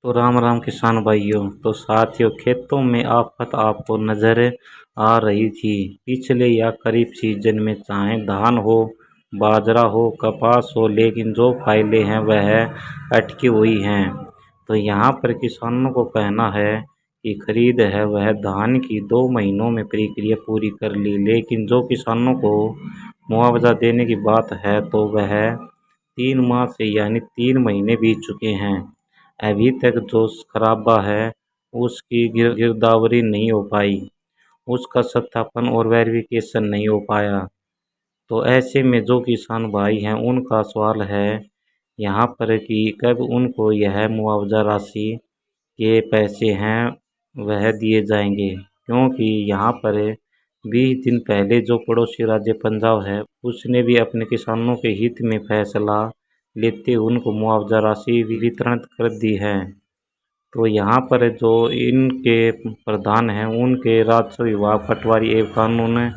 तो राम राम किसान भाइयों। तो साथियों, खेतों में आफत आपको नजर आ रही थी पिछले या करीब सीजन में, चाहे धान हो, बाजरा हो, कपास हो, लेकिन जो फाइलें हैं वह अटकी हुई हैं। तो यहाँ पर किसानों को कहना है कि खरीद है वह धान की 2 महीनों में प्रक्रिया पूरी कर ली, लेकिन जो किसानों को मुआवजा देने की बात है तो वह 3 माह से यानी 3 महीने बीत चुके हैं। अभी तक जो खराबा है उसकी गिरदावरी नहीं हो पाई, उसका सत्यापन और वेरिफिकेशन नहीं हो पाया। तो ऐसे में जो किसान भाई हैं उनका सवाल है यहाँ पर कि कब उनको यह मुआवजा राशि के पैसे हैं वह दिए जाएंगे, क्योंकि यहाँ पर 20 दिन पहले जो पड़ोसी राज्य पंजाब है उसने भी अपने किसानों के हित में फैसला लेते हुए उनको मुआवजा राशि वितरण कर दी है। तो यहाँ पर जो इनके प्रधान हैं उनके राजस्व विभाग, पटवारी एवं कानून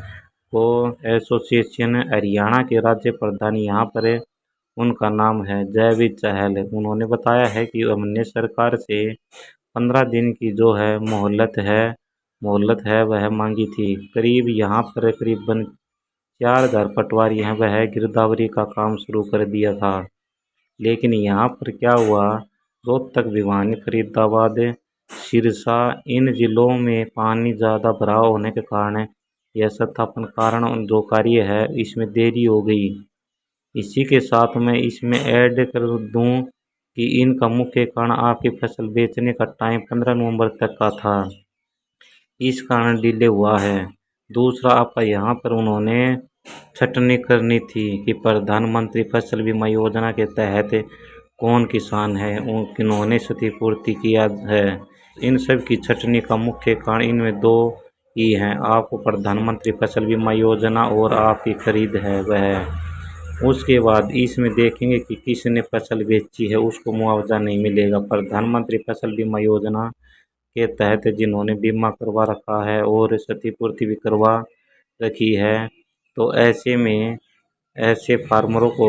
को एसोसिएशन हरियाणा के राज्य प्रधान यहाँ पर उनका नाम है जयवीर चहल। उन्होंने बताया है कि हमने सरकार से 15 दिन की जो है मोहलत है वह मांगी थी। करीब यहाँ पर करीबन 4000 पटवारी हैं वह गिरदावरी का काम शुरू कर दिया था। लेकिन यहाँ पर क्या हुआ, रोहतक, भिवानी, फरीदाबाद, सिरसा इन जिलों में पानी ज़्यादा भराव होने के कारण यह सत्यापन कारण जो कार्य है इसमें देरी हो गई। इसी के साथ मैं इसमें ऐड कर दूं कि इनका मुख्य कारण आपकी फसल बेचने का टाइम 15 नवंबर तक का था, इस कारण डिले हुआ है। दूसरा आपका यहाँ पर उन्होंने छटनी करनी थी कि प्रधानमंत्री फसल बीमा योजना के तहत कौन किसान है किन्होंने क्षतिपूर्ति किया है। इन सब की छटनी का मुख्य कारण इनमें दो ही हैं, आपको प्रधानमंत्री फसल बीमा योजना और आपकी खरीद है वह। उसके बाद इसमें देखेंगे कि किसने फसल बेची है उसको मुआवजा नहीं मिलेगा। प्रधानमंत्री फसल बीमा योजना के तहत जिन्होंने बीमा करवा रखा है और क्षतिपूर्ति भी करवा रखी है, तो ऐसे में ऐसे फार्मरों को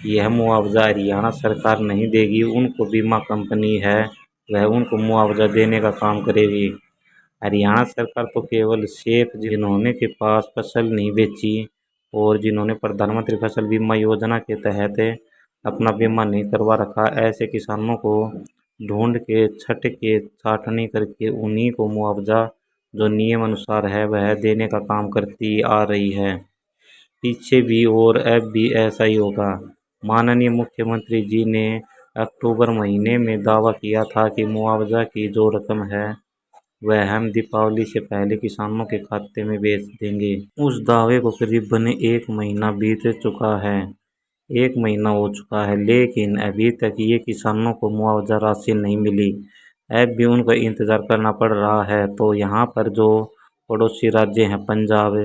यह मुआवजा हरियाणा सरकार नहीं देगी, उनको बीमा कंपनी है वह उनको मुआवजा देने का काम करेगी। हरियाणा सरकार तो केवल सिर्फ जिन्होंने के पास फसल नहीं बेची और जिन्होंने प्रधानमंत्री फसल बीमा योजना के तहत अपना बीमा नहीं करवा रखा, ऐसे किसानों को ढूंढ के छट के छाटनी करके उन्हीं को मुआवजा जो नियम अनुसार है वह देने का काम करती आ रही है, पीछे भी और अब भी ऐसा ही होगा। माननीय मुख्यमंत्री जी ने अक्टूबर महीने में दावा किया था कि मुआवजा की जो रकम है वह हम दीपावली से पहले किसानों के खाते में भेज देंगे। उस दावे को करीबन 1 महीना बीत चुका है, 1 महीना हो चुका है, लेकिन अभी तक ये किसानों को मुआवजा राशि नहीं मिली। अब भी उनको इंतज़ार करना पड़ रहा है। तो यहाँ पर जो पड़ोसी राज्य हैं पंजाब,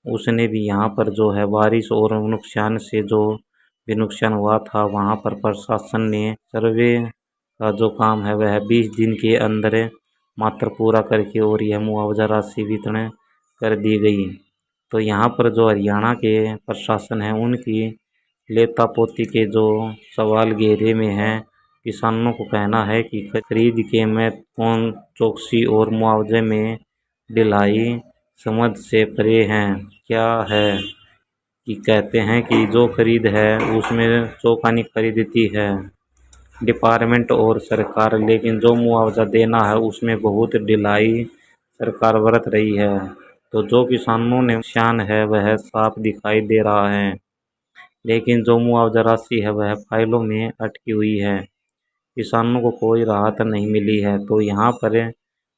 उसने भी यहाँ पर जो है बारिश और नुकसान से जो भी नुकसान हुआ था वहाँ पर प्रशासन ने सर्वे का जो काम है वह 20 दिन के अंदर मात्र पूरा करके और यह मुआवजा राशि वितरण कर दी गई। तो यहाँ पर जो हरियाणा के प्रशासन है उनकी लेता पोती के जो सवाल घेरे में हैं, किसानों को कहना है कि खरीद के में कौन चौकसी और मुआवजे में ढिलाई समझ से परे हैं। क्या है कि कहते हैं कि जो खरीद है उसमें चौकानी खरीदती है डिपार्टमेंट और सरकार, लेकिन जो मुआवजा देना है उसमें बहुत ढिलाई सरकार बरत रही है। तो जो किसानों ने नुकसान है वह साफ दिखाई दे रहा है, लेकिन जो मुआवजा राशि है वह फाइलों में अटकी हुई है, किसानों को कोई राहत नहीं मिली है। तो यहाँ पर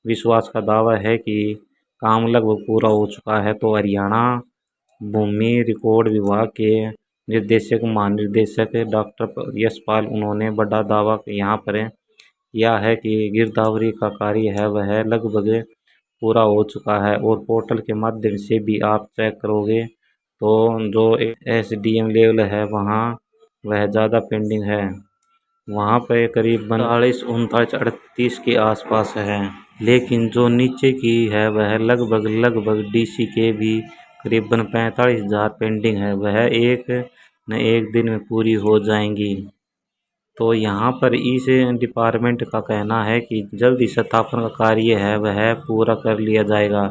विश्वास का दावा है कि काम लगभग पूरा हो चुका है। तो हरियाणा भूमि रिकॉर्ड विभाग के निर्देशक महानिदेशक डॉक्टर यशपाल उन्होंने बड़ा दावा यहाँ पर किया है कि गिरदावरी का कार्य है वह लगभग पूरा हो चुका है और पोर्टल के माध्यम से भी आप चेक करोगे तो जो एसडीएम लेवल है वहाँ वह ज़्यादा पेंडिंग है, वहाँ पे करीब 42, 39, 38 के आसपास है, लेकिन जो नीचे की है वह लगभग डीसी के भी करीबन 45,000 पेंडिंग है, वह एक न एक दिन में पूरी हो जाएंगी। तो यहाँ पर इस डिपार्टमेंट का कहना है कि जल्द ही स्थापना का कार्य है वह पूरा कर लिया जाएगा।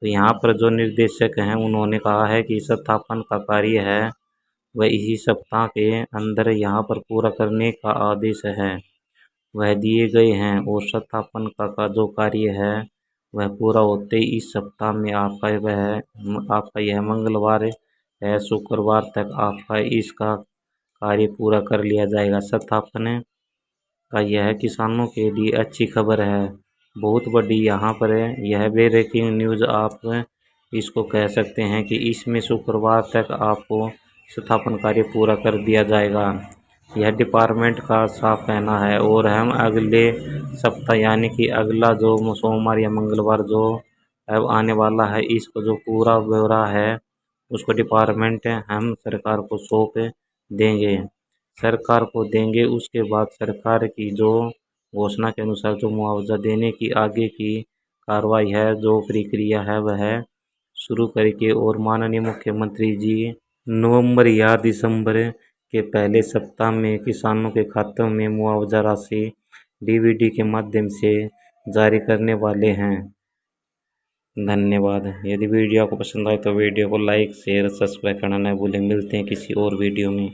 तो यहाँ पर जो निर्देशक हैं उन्होंने कहा है कि स्थापना का कार्य है वह इसी सप्ताह के अंदर यहाँ पर पूरा करने का आदेश है वह दिए गए हैं और स्थापना का जो कार्य है वह पूरा होते ही इस सप्ताह में आपका यह मंगलवार है शुक्रवार तक आपका इसका कार्य पूरा कर लिया जाएगा। स्थापना का यह किसानों के लिए अच्छी खबर है, बहुत बड़ी यहाँ पर है। यह ब्रेकिंग न्यूज़ आप इसको कह सकते हैं कि इसमें शुक्रवार तक आपको स्थापना कार्य पूरा कर दिया जाएगा, यह डिपार्टमेंट का साफ कहना है। और हम अगले सप्ताह यानी कि अगला जो सोमवार या मंगलवार जो अब आने वाला है इसको जो पूरा ब्यौरा है उसको डिपार्टमेंट हम सरकार को सौंप देंगे। उसके बाद सरकार की जो घोषणा के अनुसार जो मुआवजा देने की आगे की कार्रवाई है जो प्रक्रिया है वह शुरू करके और माननीय मुख्यमंत्री जी नवंबर या दिसंबर के पहले सप्ताह में किसानों के खातों में मुआवजा राशि डीबीटी के माध्यम से जारी करने वाले हैं। धन्यवाद। यदि वीडियो आपको पसंद आए तो वीडियो को लाइक शेयर सब्सक्राइब करना न भूलें। मिलते हैं किसी और वीडियो में।